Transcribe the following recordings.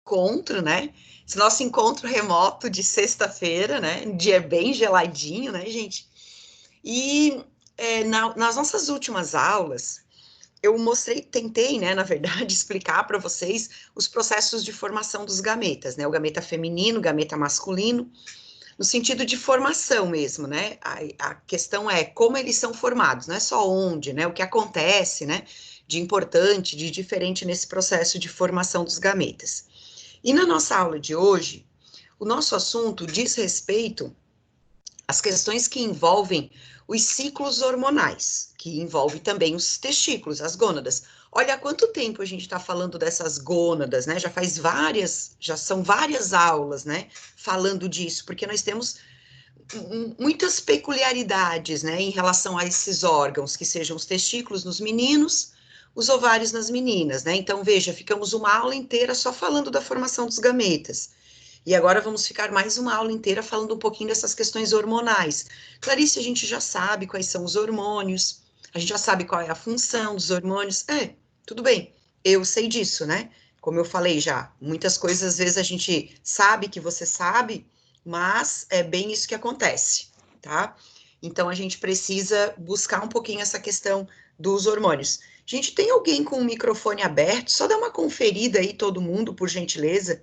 encontro, né? Esse nosso encontro remoto de sexta-feira, né? Um dia bem geladinho, né, gente? E nas nossas últimas aulas, eu tentei, né, na verdade, explicar para vocês os processos de formação dos gametas, né? O gameta feminino, o gameta masculino, no sentido de formação mesmo, né? A questão é como eles são formados, não é só onde, né? O que acontece, né? De importante, de diferente nesse processo de formação dos gametas. E na nossa aula de hoje, o nosso assunto diz respeito às questões que envolvem os ciclos hormonais, que envolve também os testículos, as gônadas. Olha há quanto tempo a gente está falando dessas gônadas, né? Já são várias aulas, né? Falando disso, porque nós temos muitas peculiaridades, né? Em relação a esses órgãos, que sejam os testículos nos meninos, os ovários nas meninas, né? Então, veja, ficamos uma aula inteira só falando da formação dos gametas. E agora vamos ficar mais uma aula inteira falando um pouquinho dessas questões hormonais. Clarice, a gente já sabe quais são os hormônios, a gente já sabe qual é a função dos hormônios. Tudo bem, eu sei disso, né? Como eu falei já, muitas coisas às vezes a gente sabe que você sabe, mas é bem isso que acontece, tá? Então a gente precisa buscar um pouquinho essa questão dos hormônios. Gente, tem alguém com o microfone aberto? Só dá uma conferida aí, todo mundo, por gentileza,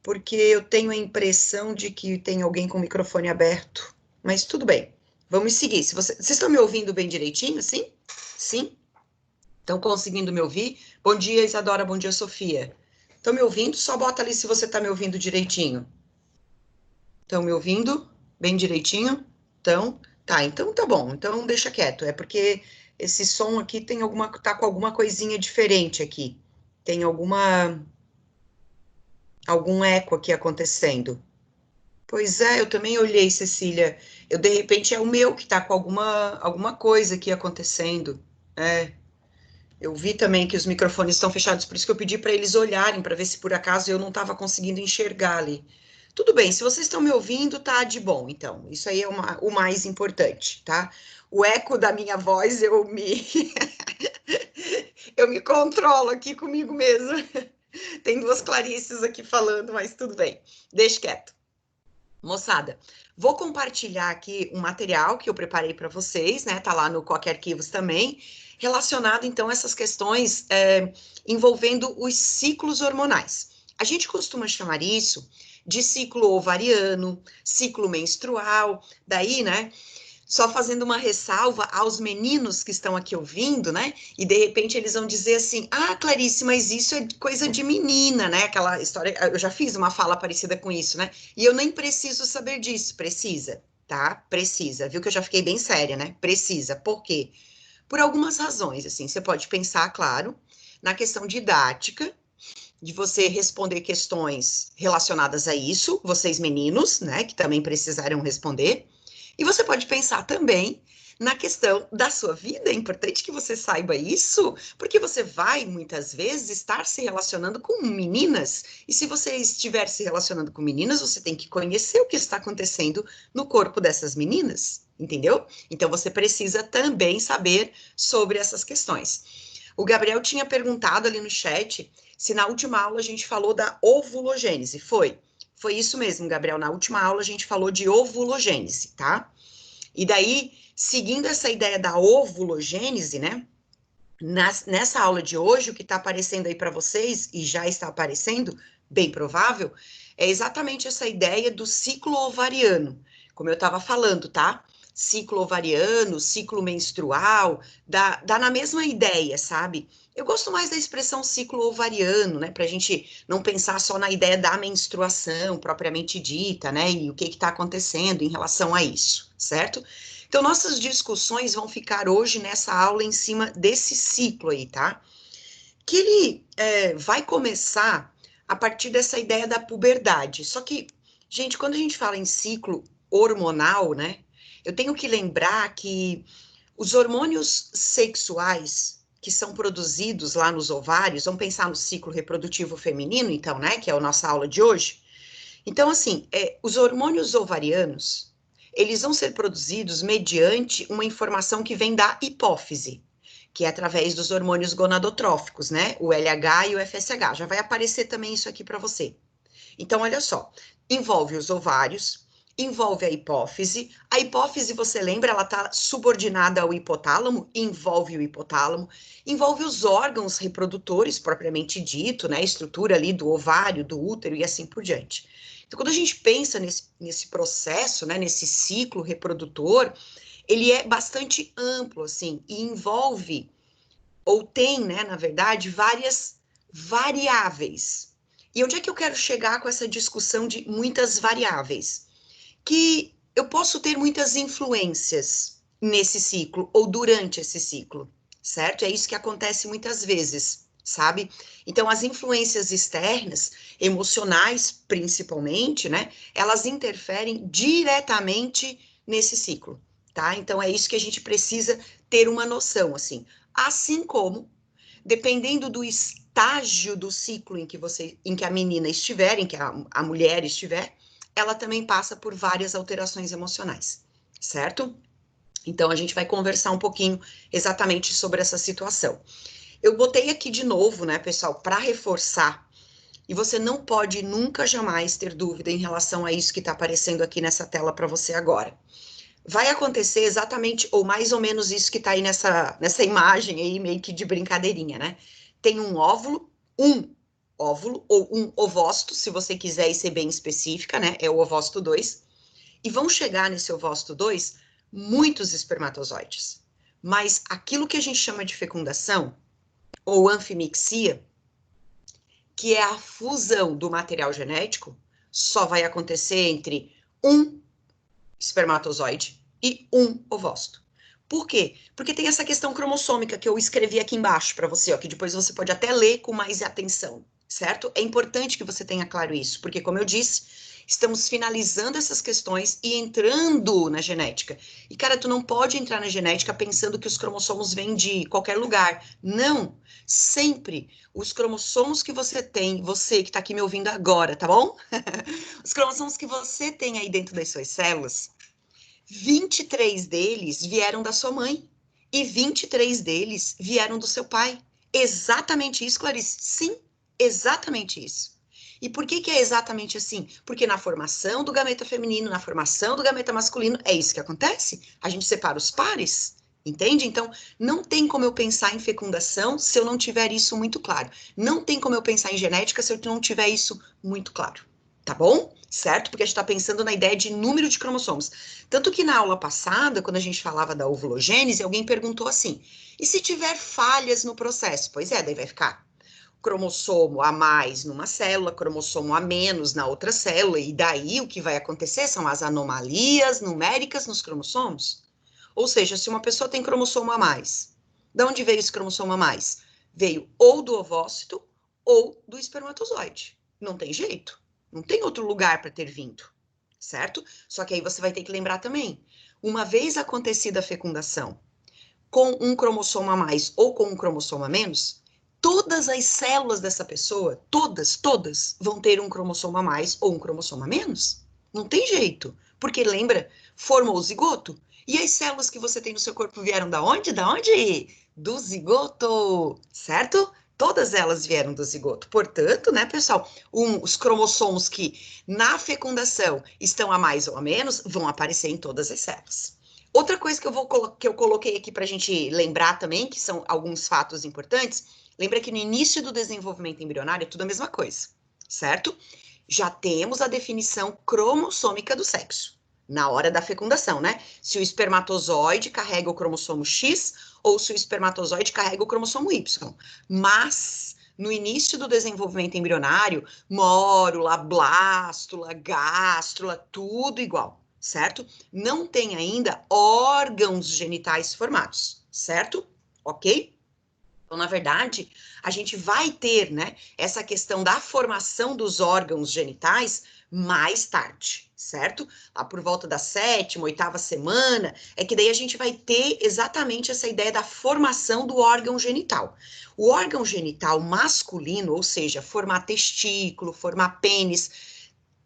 porque eu tenho a impressão de que tem alguém com o microfone aberto. Mas tudo bem, vamos seguir. Vocês estão me ouvindo bem direitinho, sim? Sim? Estão conseguindo me ouvir? Bom dia, Isadora, bom dia, Sofia. Estão me ouvindo? Só bota ali se você está me ouvindo direitinho. Estão me ouvindo bem direitinho? Então tá bom. Então deixa quieto. É porque esse som aqui tá com alguma coisinha diferente aqui. Tem algum eco aqui acontecendo. Pois é, eu também olhei, Cecília. De repente é o meu que tá com alguma coisa aqui acontecendo. É, eu vi também que os microfones estão fechados, por isso que eu pedi para eles olharem para ver se por acaso eu não estava conseguindo enxergar ali. Tudo bem, se vocês estão me ouvindo, tá de bom, então. Isso aí é o mais importante, tá? O eco da minha voz, eu me controlo aqui comigo mesma. Tem duas Clarices aqui falando, mas tudo bem. Deixa quieto. Moçada, vou compartilhar aqui um material que eu preparei para vocês, né? Tá lá no Coque Arquivos também, relacionado então a essas questões envolvendo os ciclos hormonais. A gente costuma chamar isso de ciclo ovariano, ciclo menstrual, daí, né? Só fazendo uma ressalva aos meninos que estão aqui ouvindo, né? E de repente eles vão dizer assim: Ah, Clarice, mas isso é coisa de menina, né? Aquela história, eu já fiz uma fala parecida com isso, né? E eu nem preciso saber disso, precisa, tá? Precisa, viu que eu já fiquei bem séria, né? Precisa, por quê? Por algumas razões, assim, você pode pensar, claro, na questão didática, de você responder questões relacionadas a isso, vocês meninos, né, que também precisarão responder. E você pode pensar também na questão da sua vida, é importante que você saiba isso, porque você vai, muitas vezes, estar se relacionando com meninas, e se você estiver se relacionando com meninas, você tem que conhecer o que está acontecendo no corpo dessas meninas, entendeu? Então, você precisa também saber sobre essas questões. O Gabriel tinha perguntado ali no chat se na última aula a gente falou da ovulogênese. Foi isso mesmo, Gabriel. Na última aula a gente falou de ovulogênese, tá? E daí, seguindo essa ideia da ovulogênese, né? Nessa aula de hoje, o que está aparecendo aí para vocês, e já está aparecendo, bem provável, é exatamente essa ideia do ciclo ovariano, como eu estava falando, tá? Ciclo ovariano, ciclo menstrual, dá na mesma ideia, sabe? Eu gosto mais da expressão ciclo ovariano, né? Para a gente não pensar só na ideia da menstruação propriamente dita, né? E o que está acontecendo em relação a isso, certo? Então, nossas discussões vão ficar hoje nessa aula em cima desse ciclo aí, tá? Que ele vai começar a partir dessa ideia da puberdade. Só que, gente, quando a gente fala em ciclo hormonal, né? Eu tenho que lembrar que os hormônios sexuais que são produzidos lá nos ovários, vamos pensar no ciclo reprodutivo feminino, então, né? Que é a nossa aula de hoje. Então, assim, os hormônios ovarianos, eles vão ser produzidos mediante uma informação que vem da hipófise. que é através dos hormônios gonadotróficos, né? O LH e o FSH. Já vai aparecer também isso aqui para você. Então, olha só, envolve os ovários, envolve a hipófise. A hipófise, você lembra, ela está subordinada ao hipotálamo, envolve o hipotálamo, envolve os órgãos reprodutores, propriamente dito, né? A estrutura ali do ovário, do útero e assim por diante. Então, quando a gente pensa nesse processo, né, nesse ciclo reprodutor, ele é bastante amplo, assim, e envolve, ou tem, né, na verdade, várias variáveis. E onde é que eu quero chegar com essa discussão de muitas variáveis? Que eu posso ter muitas influências nesse ciclo, ou durante esse ciclo, certo? É isso que acontece muitas vezes, sabe? Então, as influências externas, emocionais principalmente, né, elas interferem diretamente nesse ciclo, tá? Então, é isso que a gente precisa ter uma noção, assim. Assim como, dependendo do estágio do ciclo em que a menina estiver, em que a mulher estiver, ela também passa por várias alterações emocionais, certo? Então, a gente vai conversar um pouquinho exatamente sobre essa situação. Eu botei aqui de novo, né, pessoal, para reforçar, e você não pode nunca, jamais ter dúvida em relação a isso que está aparecendo aqui nessa tela para você agora. Vai acontecer exatamente, ou mais ou menos isso que está aí nessa imagem aí, meio que de brincadeirinha, né? Tem um óvulo ou um ovócito, se você quiser e ser bem específica, né? É o ovócito 2. E vão chegar nesse ovócito 2 muitos espermatozoides. Mas aquilo que a gente chama de fecundação, ou anfimixia, que é a fusão do material genético, só vai acontecer entre um espermatozoide e um ovócito. Por quê? Porque tem essa questão cromossômica que eu escrevi aqui embaixo para você, ó, que depois você pode até ler com mais atenção, certo? É importante que você tenha claro isso, porque, como eu disse, estamos finalizando essas questões e entrando na genética. E, cara, tu não pode entrar na genética pensando que os cromossomos vêm de qualquer lugar. Não! Sempre os cromossomos que você tem, você que está aqui me ouvindo agora, tá bom? Os cromossomos que você tem aí dentro das suas células, 23 deles vieram da sua mãe e 23 deles vieram do seu pai. Exatamente isso, Clarice. Sim, exatamente isso. E por que é exatamente assim? Porque na formação do gameta feminino, na formação do gameta masculino, é isso que acontece. A gente separa os pares, entende? Então, não tem como eu pensar em fecundação se eu não tiver isso muito claro. Não tem como eu pensar em genética se eu não tiver isso muito claro. Tá bom? Certo? Porque a gente está pensando na ideia de número de cromossomos. Tanto que na aula passada, quando a gente falava da ovulogênese, alguém perguntou assim: e se tiver falhas no processo? Pois é, daí vai ficar cromossomo a mais numa célula, cromossomo a menos na outra célula, e daí o que vai acontecer são as anomalias numéricas nos cromossomos. Ou seja, se uma pessoa tem cromossomo a mais, de onde veio esse cromossomo a mais? Veio ou do ovócito ou do espermatozoide. Não tem jeito. Não tem outro lugar para ter vindo, certo? Só que aí você vai ter que lembrar também, uma vez acontecida a fecundação com um cromossomo a mais ou com um cromossomo a menos, todas as células dessa pessoa, todas vão ter um cromossomo a mais ou um cromossomo a menos. Não tem jeito, porque lembra, formou o zigoto. E as células que você tem no seu corpo vieram da onde? Da onde? Do zigoto, certo? Todas elas vieram do zigoto. Portanto, né, pessoal, os cromossomos que na fecundação estão a mais ou a menos vão aparecer em todas as células. Outra coisa que eu coloquei aqui para a gente lembrar também, que são alguns fatos importantes, lembra que no início do desenvolvimento embrionário é tudo a mesma coisa, certo? Já temos a definição cromossômica do sexo, na hora da fecundação, né? Se o espermatozoide carrega o cromossomo X ou se o espermatozoide carrega o cromossomo Y. Mas, no início do desenvolvimento embrionário, mórula, blástula, gástrula, tudo igual, certo? Não tem ainda órgãos genitais formados, certo? Ok? Então, na verdade, a gente vai ter, né, essa questão da formação dos órgãos genitais mais tarde, certo? Lá por volta da 7ª, 8ª semana, é que daí a gente vai ter exatamente essa ideia da formação do órgão genital. O órgão genital masculino, ou seja, formar testículo, formar pênis,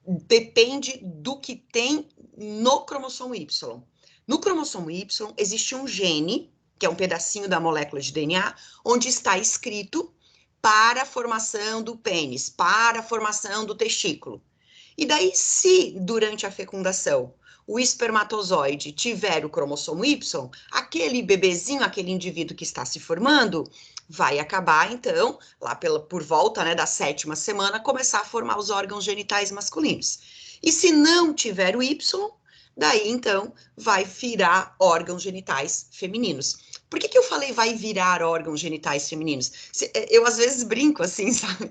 depende do que tem no cromossomo Y. No cromossomo Y existe um gene que é um pedacinho da molécula de DNA, onde está escrito para a formação do pênis, para a formação do testículo. E daí, se durante a fecundação o espermatozoide tiver o cromossomo Y, aquele bebezinho, aquele indivíduo que está se formando, vai acabar, então, lá por volta, né, da 7ª semana, começar a formar os órgãos genitais masculinos. E se não tiver o Y, daí, então, vai virar órgãos genitais femininos. Por que eu falei vai virar órgãos genitais femininos? Eu, às vezes, brinco assim, sabe?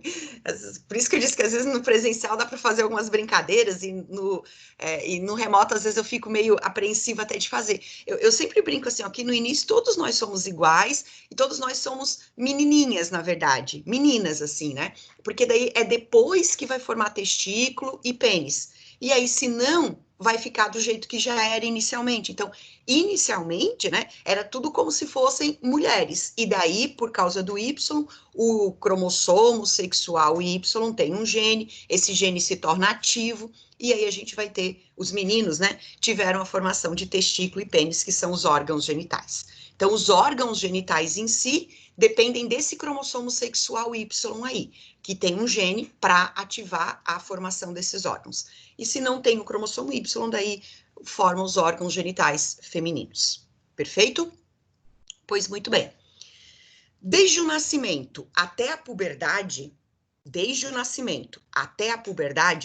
Por isso que eu disse que, às vezes, no presencial dá para fazer algumas brincadeiras e no remoto, às vezes, eu fico meio apreensiva até de fazer. Eu sempre brinco assim, ó, que no início todos nós somos iguais e todos nós somos menininhas, na verdade. Meninas, assim, né? Porque daí é depois que vai formar testículo e pênis. E aí, se não, vai ficar do jeito que já era inicialmente. Então, inicialmente, né, era tudo como se fossem mulheres. E daí, por causa do Y, o cromossomo sexual Y tem um gene, esse gene se torna ativo, e aí a gente vai ter, os meninos, né, tiveram a formação de testículo e pênis, que são os órgãos genitais. Então, os órgãos genitais em si dependem desse cromossomo sexual Y aí, que tem um gene para ativar a formação desses órgãos. E se não tem o cromossomo Y, daí formam os órgãos genitais femininos. Perfeito? Pois muito bem. Desde o nascimento até a puberdade,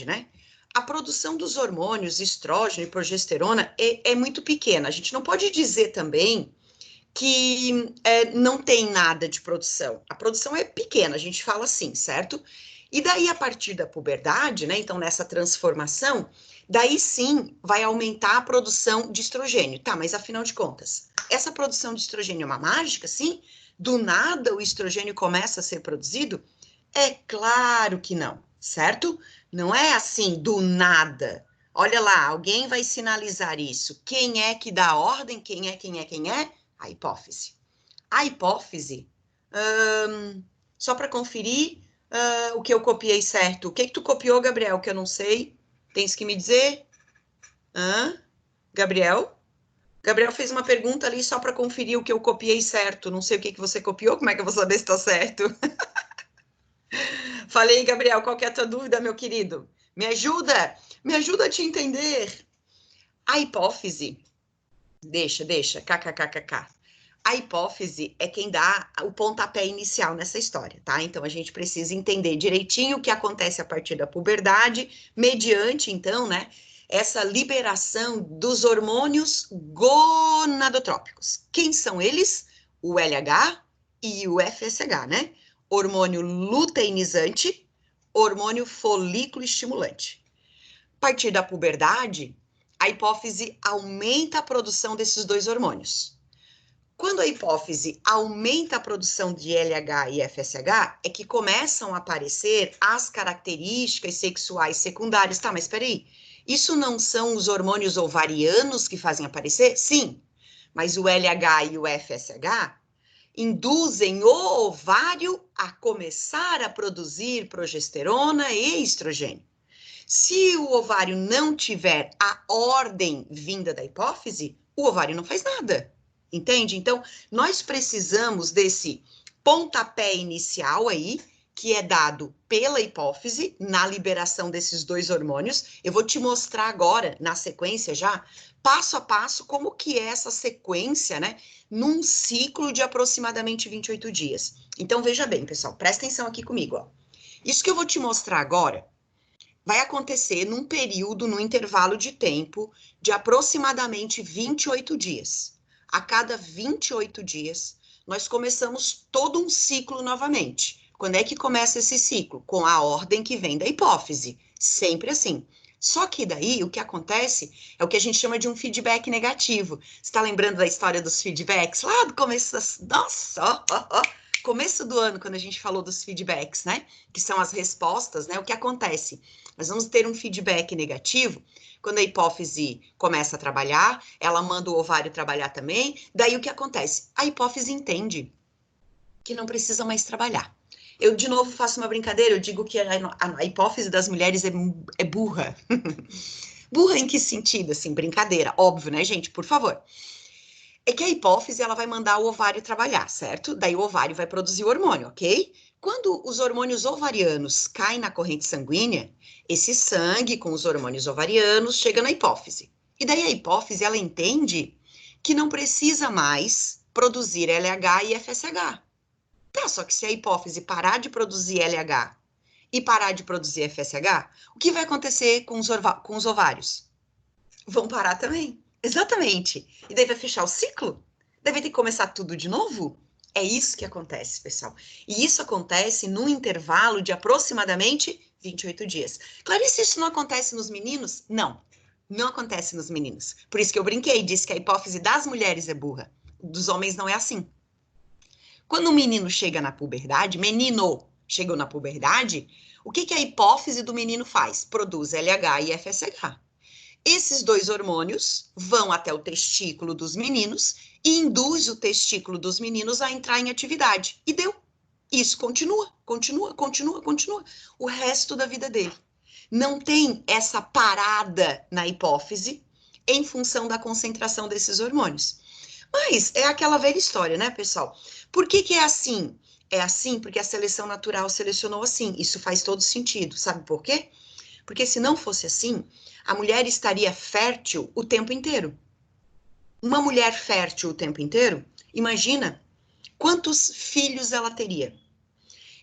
né? A produção dos hormônios estrógeno e progesterona é muito pequena. A gente não pode dizer também que não tem nada de produção. A produção é pequena, a gente fala assim, certo? E daí, a partir da puberdade, né, então nessa transformação, daí sim vai aumentar a produção de estrogênio. Tá, mas afinal de contas, essa produção de estrogênio é uma mágica, sim? Do nada o estrogênio começa a ser produzido? É claro que não, certo? Não é assim, do nada. Olha lá, alguém vai sinalizar isso. Quem é que dá a ordem? Quem é? A hipófise. A hipófise, só para conferir o que eu copiei certo. O que tu copiou, Gabriel, que eu não sei? Tens que me dizer? Gabriel? Gabriel fez uma pergunta ali só para conferir o que eu copiei certo. Não sei o que você copiou, como é que eu vou saber se está certo? Falei, Gabriel, qual que é a tua dúvida, meu querido? Me ajuda a te entender. A hipófise, deixa, kkkk. A hipófise é quem dá o pontapé inicial nessa história, tá? Então, a gente precisa entender direitinho o que acontece a partir da puberdade, mediante, então, né, essa liberação dos hormônios gonadotrópicos. Quem são eles? O LH e o FSH, né? Hormônio luteinizante, hormônio folículo estimulante. A partir da puberdade, a hipófise aumenta a produção desses dois hormônios. Quando a hipófise aumenta a produção de LH e FSH, é que começam a aparecer as características sexuais secundárias. Tá, mas peraí, isso não são os hormônios ovarianos que fazem aparecer? Sim, mas o LH e o FSH induzem o ovário a começar a produzir progesterona e estrogênio. Se o ovário não tiver a ordem vinda da hipófise, o ovário não faz nada. Entende? Então, nós precisamos desse pontapé inicial aí, que é dado pela hipófise, na liberação desses dois hormônios. Eu vou te mostrar agora, na sequência já, passo a passo, como que é essa sequência, né? Num ciclo de aproximadamente 28 dias. Então, veja bem, pessoal, presta atenção aqui comigo, ó. Isso que eu vou te mostrar agora vai acontecer num período, num intervalo de tempo de aproximadamente 28 dias. A cada 28 dias, nós começamos todo um ciclo novamente. Quando é que começa esse ciclo? Com a ordem que vem da hipófise. Sempre assim. Só que daí, o que acontece é o que a gente chama de um feedback negativo. Você está lembrando da história dos feedbacks? Lá do começo Nossa, começo do ano, quando a gente falou dos feedbacks, né? Que são as respostas, né? O que acontece? Nós vamos ter um feedback negativo quando a hipófise começa a trabalhar, ela manda o ovário trabalhar também. Daí o que acontece? A hipófise entende que não precisa mais trabalhar. Eu, de novo, faço uma brincadeira, eu digo que a hipófise das mulheres é burra. Burra em que sentido? Assim, brincadeira, óbvio, né, gente? Por favor. É que a hipófise, ela vai mandar o ovário trabalhar, certo? Daí o ovário vai produzir o hormônio, ok? Quando os hormônios ovarianos caem na corrente sanguínea, esse sangue com os hormônios ovarianos chega na hipófise. E daí a hipófise, ela entende que não precisa mais produzir LH e FSH. Tá, só que se a hipófise parar de produzir LH e parar de produzir FSH, o que vai acontecer com os ovários? Vão parar também. Exatamente. E daí vai fechar o ciclo? Daí vai ter que começar tudo de novo? É isso que acontece, pessoal. E isso acontece num intervalo de aproximadamente 28 dias. Clarice, isso não acontece nos meninos? Não, não acontece nos meninos. Por isso que eu brinquei, disse que a hipófise das mulheres é burra. Dos homens não é assim. Quando um menino chega na puberdade, menino chegou na puberdade, o que a hipófise do menino faz? Produz LH e FSH. Esses dois hormônios vão até o testículo dos meninos e induz o testículo dos meninos a entrar em atividade. E deu. Isso continua, continua, continua, continua. O resto da vida dele. Não tem essa parada na hipófise em função da concentração desses hormônios. Mas é aquela velha história, né, pessoal? Por que é assim? É assim porque a seleção natural selecionou assim. Isso faz todo sentido. Sabe por quê? Porque se não fosse assim, a mulher estaria fértil o tempo inteiro. Uma mulher fértil o tempo inteiro, imagina quantos filhos ela teria.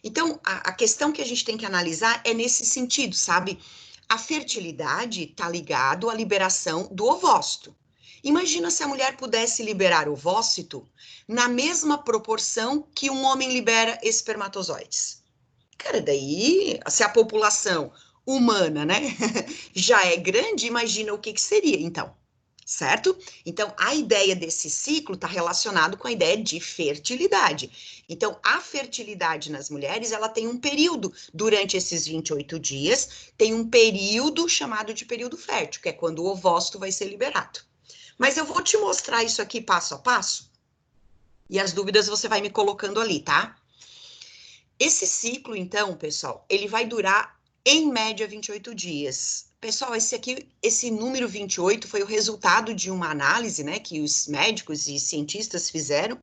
Então, a questão que a gente tem que analisar é nesse sentido, sabe? A fertilidade está ligado à liberação do ovócito. Imagina se a mulher pudesse liberar ovócito na mesma proporção que um homem libera espermatozoides. Cara, daí, se a população humana, né, já é grande, imagina o que seria, então, certo? Então, a ideia desse ciclo está relacionado com a ideia de fertilidade. Então, a fertilidade nas mulheres, ela tem um período, durante esses 28 dias, tem um período chamado de período fértil, que é quando o ovócito vai ser liberado. Mas eu vou te mostrar isso aqui passo a passo, e as dúvidas você vai me colocando ali, tá? Esse ciclo, então, pessoal, ele vai durar, em média, 28 dias. Pessoal, esse número 28 foi o resultado de uma análise, né, que os médicos e cientistas fizeram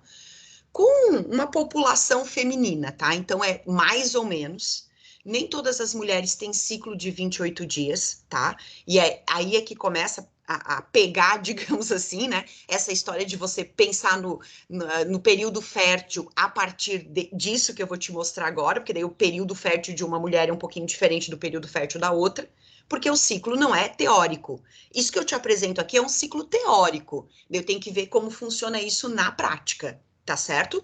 com uma população feminina, tá? Então, é mais ou menos. Nem todas as mulheres têm ciclo de 28 dias, tá? E aí é que começa a pegar, digamos assim, né? Essa história de você pensar no período fértil a partir disso que eu vou te mostrar agora, porque daí o período fértil de uma mulher é um pouquinho diferente do período fértil da outra, porque o ciclo não é teórico. Isso que eu te apresento aqui é um ciclo teórico. Eu tenho que ver como funciona isso na prática, tá certo?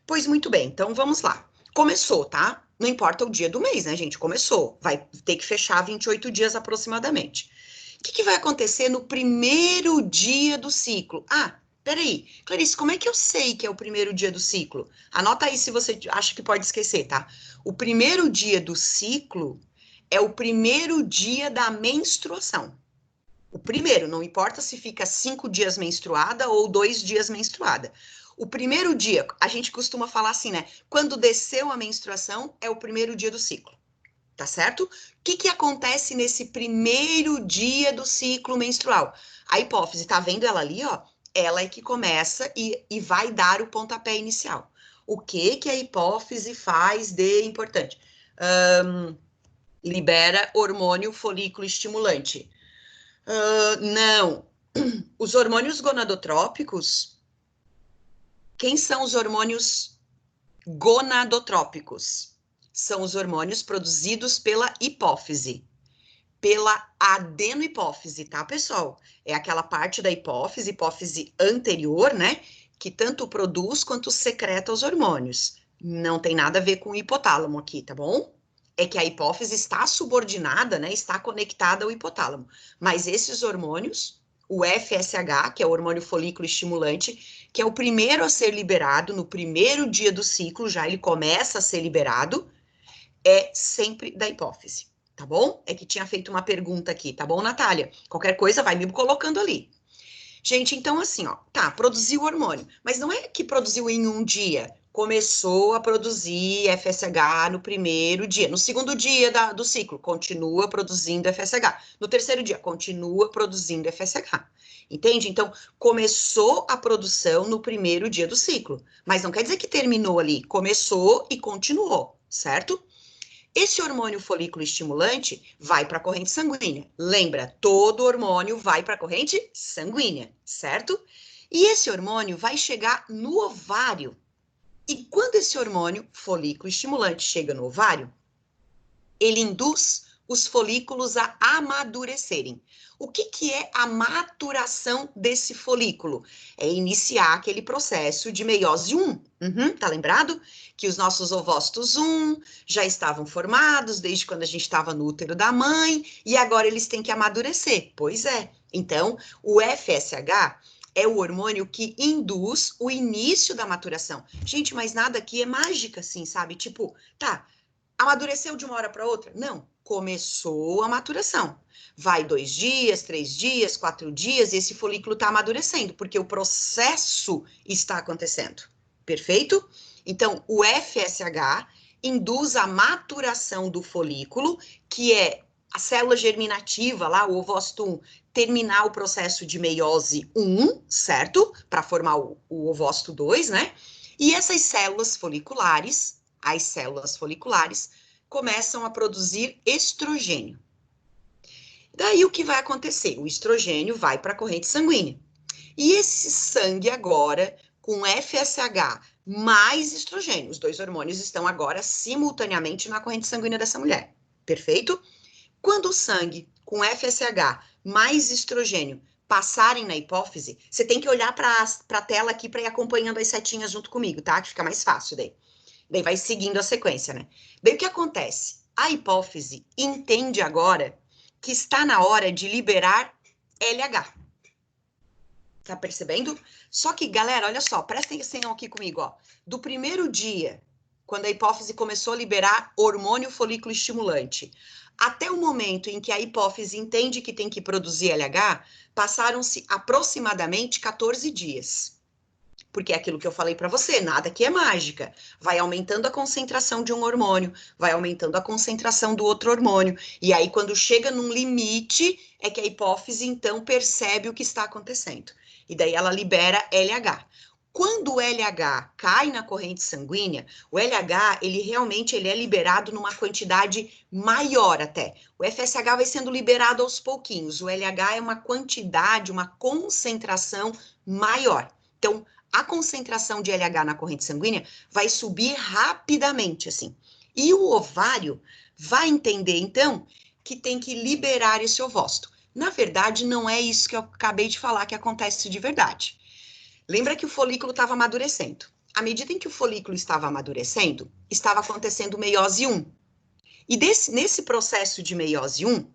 Pois muito bem, então vamos lá. Começou, tá? Não importa o dia do mês, né, gente? Começou. Vai ter que fechar 28 dias aproximadamente. O que vai acontecer no primeiro dia do ciclo? Ah, peraí. Clarice, como é que eu sei que é o primeiro dia do ciclo? Anota aí se você acha que pode esquecer, tá? O primeiro dia do ciclo é o primeiro dia da menstruação. O primeiro, não importa se fica 5 dias menstruada ou 2 dias menstruada. O primeiro dia, a gente costuma falar assim, né? Quando desceu a menstruação, é o primeiro dia do ciclo. Tá certo? O que acontece nesse primeiro dia do ciclo menstrual? A hipófise, tá vendo ela ali, ó? Ela é que começa e vai dar o pontapé inicial. O que a hipófise faz de importante? Libera hormônio folículo estimulante. Não. Os hormônios gonadotrópicos, quem são os hormônios gonadotrópicos? São os hormônios produzidos pela hipófise, pela adenohipófise, tá, pessoal? É aquela parte da hipófise anterior, né, que tanto produz quanto secreta os hormônios. Não tem nada a ver com o hipotálamo aqui, tá bom? É que a hipófise está subordinada, né, está conectada ao hipotálamo. Mas esses hormônios, o FSH, que é o hormônio folículo estimulante, que é o primeiro a ser liberado no primeiro dia do ciclo, já ele começa a ser liberado, é sempre da hipófise, tá bom? É que tinha feito uma pergunta aqui, tá bom, Natália? Qualquer coisa vai me colocando ali. Gente, então assim, ó, tá, produziu o hormônio, mas não é que produziu em um dia. começou a produzir FSH no primeiro dia. No segundo dia do ciclo, continua produzindo FSH. No terceiro dia, continua produzindo FSH. Entende? Então, começou a produção no primeiro dia do ciclo. Mas não quer dizer que terminou ali. Começou e continuou, certo? Esse hormônio folículo estimulante vai para a corrente sanguínea. Lembra, todo hormônio vai para a corrente sanguínea, certo? E esse hormônio vai chegar no ovário. E quando esse hormônio folículo estimulante chega no ovário, ele induz os folículos a amadurecerem. O que é a maturação desse folículo? É iniciar aquele processo de meiose 1. Tá lembrado? Que os nossos ovócitos 1 já estavam formados desde quando a gente estava no útero da mãe, e agora eles têm que amadurecer. Pois é. Então, o FSH é o hormônio que induz o início da maturação. Gente, mas nada aqui é mágica, assim, sabe? Tipo, tá, amadureceu de uma hora para outra? Não, começou a maturação. Vai 2 dias, 3 dias, 4 dias, e esse folículo está amadurecendo, porque o processo está acontecendo. Perfeito? Então, o FSH induz a maturação do folículo, que é a célula germinativa lá, o ovócito 1, terminar o processo de meiose 1, certo? Para formar o ovócito 2, né? E essas células foliculares, as células foliculares, começam a produzir estrogênio. Daí o que vai acontecer? O estrogênio vai para a corrente sanguínea. E esse sangue agora, com FSH mais estrogênio, os dois hormônios estão agora simultaneamente na corrente sanguínea dessa mulher. Perfeito? Quando o sangue com FSH mais estrogênio passarem na hipófise, você tem que olhar para a tela aqui para ir acompanhando as setinhas junto comigo, tá? Que fica mais fácil daí. Daí vai seguindo a sequência, né? Daí o que acontece? A hipófise entende agora que está na hora de liberar LH. Tá percebendo? Só que, galera, olha só, prestem atenção aqui comigo, ó. Do primeiro dia, quando a hipófise começou a liberar hormônio folículo estimulante, até o momento em que a hipófise entende que tem que produzir LH, passaram-se aproximadamente 14 dias. Porque é aquilo que eu falei para você, nada aqui é mágica. Vai aumentando a concentração de um hormônio, vai aumentando a concentração do outro hormônio. E aí, quando chega num limite, é que a hipófise, então, percebe o que está acontecendo. E daí ela libera LH. Quando o LH cai na corrente sanguínea, o LH, ele é liberado numa quantidade maior até. O FSH vai sendo liberado aos pouquinhos. O LH é uma quantidade, uma concentração maior. Então, a concentração de LH na corrente sanguínea vai subir rapidamente, assim. E o ovário vai entender, então, que tem que liberar esse ovócito. Na verdade, não é isso que eu acabei de falar que acontece de verdade. Lembra que o folículo estava amadurecendo. À medida em que o folículo estava amadurecendo, estava acontecendo meiose 1. E nesse processo de meiose 1,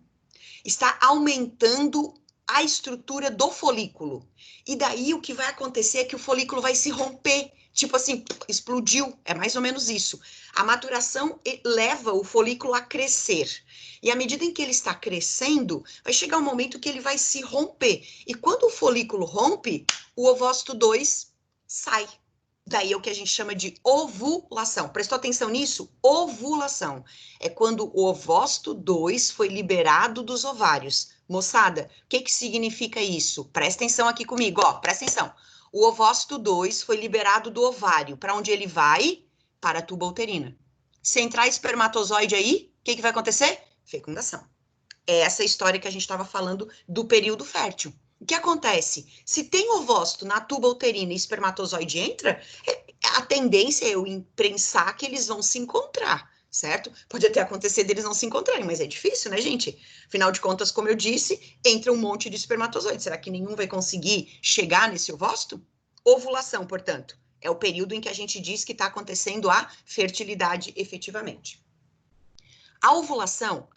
está aumentando a estrutura do folículo. E daí o que vai acontecer é que o folículo vai se romper, tipo assim, explodiu, é mais ou menos isso. A maturação leva o folículo a crescer. E à medida em que ele está crescendo, vai chegar um momento que ele vai se romper. E quando o folículo rompe, o ovócito 2 sai. Daí é o que a gente chama de ovulação. Prestou atenção nisso? Ovulação. É quando o ovócito 2 foi liberado dos ovários. Moçada, o que significa isso? Presta atenção aqui comigo, ó, presta atenção. O ovócito 2 foi liberado do ovário. Para onde ele vai? Para a tuba uterina. Se entrar espermatozoide aí, o que vai acontecer? Fecundação. É essa história que a gente estava falando do período fértil. O que acontece? Se tem ovócito na tuba uterina e espermatozoide entra, a tendência é eu pensar que eles vão se encontrar, certo? Pode até acontecer deles não se encontrarem, mas é difícil, né, gente? Afinal de contas, como eu disse, entra um monte de espermatozoide. Será que nenhum vai conseguir chegar nesse ovócito? Ovulação, portanto, é o período em que a gente diz que está acontecendo a fertilidade efetivamente. A ovulação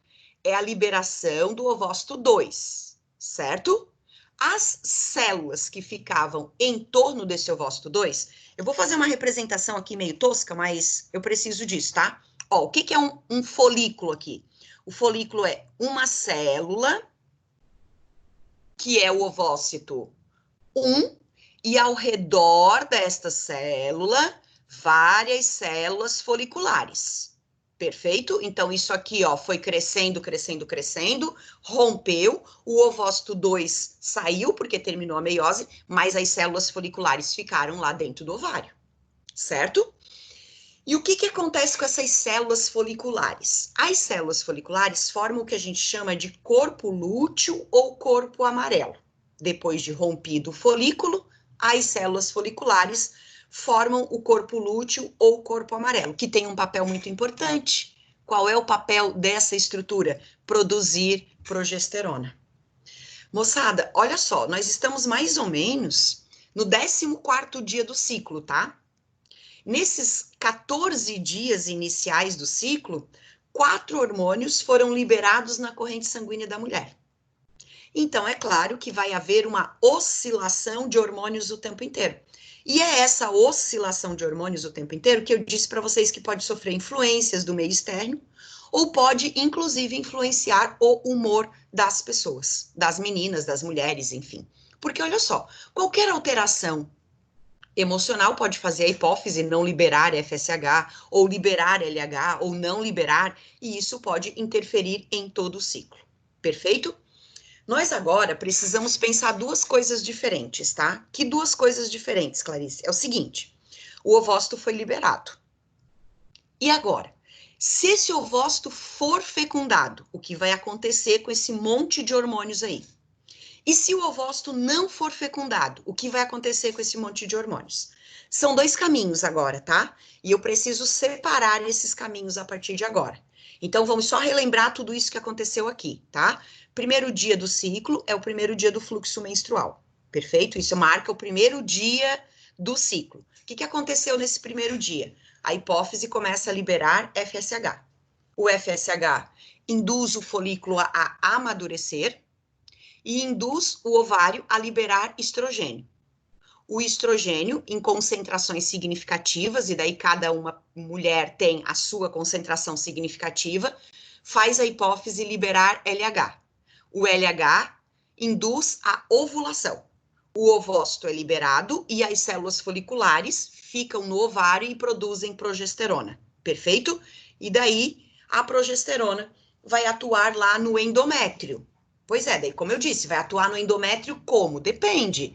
é a liberação do ovócito 2, certo? As células que ficavam em torno desse ovócito 2, eu vou fazer uma representação aqui meio tosca, mas eu preciso disso, tá? Ó, o que é um folículo aqui? O folículo é uma célula, que é o ovócito 1, e ao redor desta célula Várias células foliculares. Perfeito? Então, isso aqui, ó, foi crescendo, crescendo, crescendo, rompeu, o ovócito 2 saiu, porque terminou a meiose, mas as células foliculares ficaram lá dentro do ovário, certo? E o que que acontece com essas células foliculares? As células foliculares formam o que a gente chama de corpo lúteo ou corpo amarelo. Depois de rompido o folículo, as células foliculares formam o corpo lúteo ou corpo amarelo, que tem um papel muito importante. Qual é o papel dessa estrutura? Produzir progesterona. Moçada, olha só, nós estamos mais ou menos no 14º dia do ciclo, tá? Nesses 14 dias iniciais do ciclo, 4 hormônios foram liberados na corrente sanguínea da mulher. Então, é claro que vai haver uma oscilação de hormônios o tempo inteiro. E é essa oscilação de hormônios o tempo inteiro que eu disse para vocês que pode sofrer influências do meio externo ou pode, inclusive, influenciar o humor das pessoas, das meninas, das mulheres, enfim. Porque, olha só, qualquer alteração emocional pode fazer a hipófise não liberar FSH, ou liberar LH, ou não liberar, e isso pode interferir em todo o ciclo. Perfeito? Nós agora precisamos pensar duas coisas diferentes, tá? Que duas coisas diferentes, Clarice? É o seguinte, o ovócito foi liberado. E agora? Se esse ovócito for fecundado, o que vai acontecer com esse monte de hormônios aí? E se o ovócito não for fecundado, o que vai acontecer com esse monte de hormônios? São 2 caminhos agora, tá? E eu preciso separar esses caminhos a partir de agora. Então, vamos só relembrar tudo isso que aconteceu aqui, tá? Primeiro dia do ciclo é o primeiro dia do fluxo menstrual, perfeito? Isso marca o primeiro dia do ciclo. O que aconteceu nesse primeiro dia? A hipófise começa a liberar FSH. O FSH induz o folículo a amadurecer, e induz o ovário a liberar estrogênio. O estrogênio, em concentrações significativas, e daí cada uma mulher tem a sua concentração significativa, faz a hipófise liberar LH. O LH induz a ovulação. O ovócito é liberado e as células foliculares ficam no ovário e produzem progesterona. Perfeito? E daí a progesterona vai atuar lá no endométrio. Pois é, daí, como eu disse, vai atuar no endométrio como? Depende.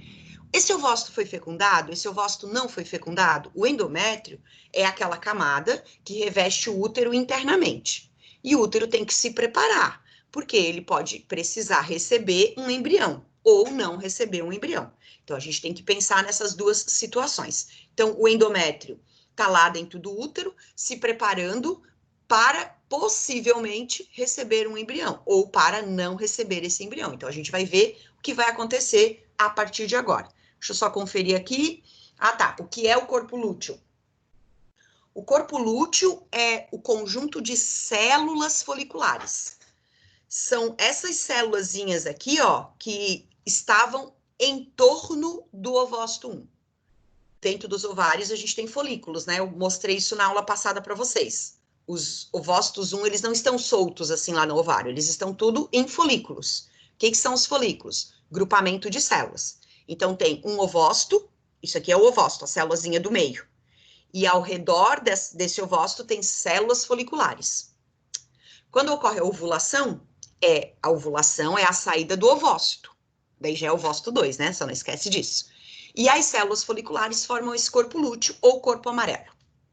Esse ovócito foi fecundado? Esse ovócito não foi fecundado? O endométrio é aquela camada que reveste o útero internamente. E o útero tem que se preparar, porque ele pode precisar receber um embrião ou não receber um embrião. Então, a gente tem que pensar nessas duas situações. Então, o endométrio está lá dentro do útero, se preparando para possivelmente receber um embrião, ou para não receber esse embrião. Então, a gente vai ver o que vai acontecer a partir de agora. Deixa eu só conferir aqui. Ah, tá. O que é o corpo lúteo? O corpo lúteo é o conjunto de células foliculares. São essas célulazinhas aqui, ó, que estavam em torno do ovócito 1. Dentro dos ovários, a gente tem folículos, né? Eu mostrei isso na aula passada para vocês. Os ovócitos 1, eles não estão soltos assim lá no ovário, eles estão tudo em folículos. O que são os folículos? Grupamento de células. Então, tem um ovócito, isso aqui é o ovócito, a célulazinha do meio. E ao redor desse ovócito tem células foliculares. Quando ocorre a ovulação é a saída do ovócito. Daí já é o ovócito 2, né? Só não esquece disso. E as células foliculares formam esse corpo lúteo ou corpo amarelo,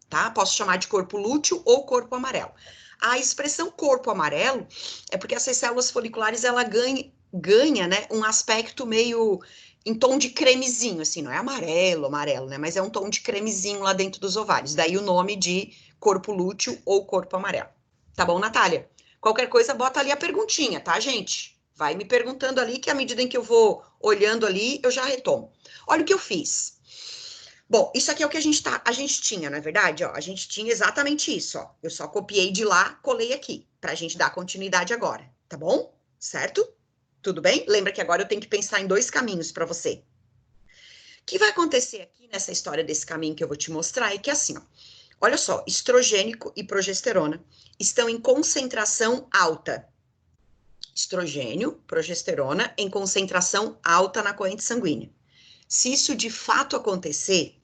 tá? Posso chamar de corpo lúteo ou corpo amarelo. A expressão corpo amarelo é porque essas células foliculares, ela ganha, né, um aspecto meio em tom de cremezinho, assim, não é amarelo, né, mas é um tom de cremezinho lá dentro dos ovários, daí o nome de corpo lúteo ou corpo amarelo. Tá bom, Natália? Qualquer coisa, bota ali a perguntinha, tá, gente? Vai me perguntando ali, que à medida em que eu vou olhando ali, eu já retomo. Olha o que eu fiz. Bom, isso aqui é o que a gente tinha, não é verdade? Ó, a gente tinha exatamente isso, ó. Eu só copiei de lá, colei aqui, para a gente dar continuidade agora, tá bom? Certo? Tudo bem? Lembra que agora eu tenho que pensar em 2 caminhos para você. O que vai acontecer aqui nessa história desse caminho que eu vou te mostrar é que assim, ó, olha só, estrogênico e progesterona estão em concentração alta. Estrogênio, progesterona em concentração alta na corrente sanguínea. Se isso de fato acontecer,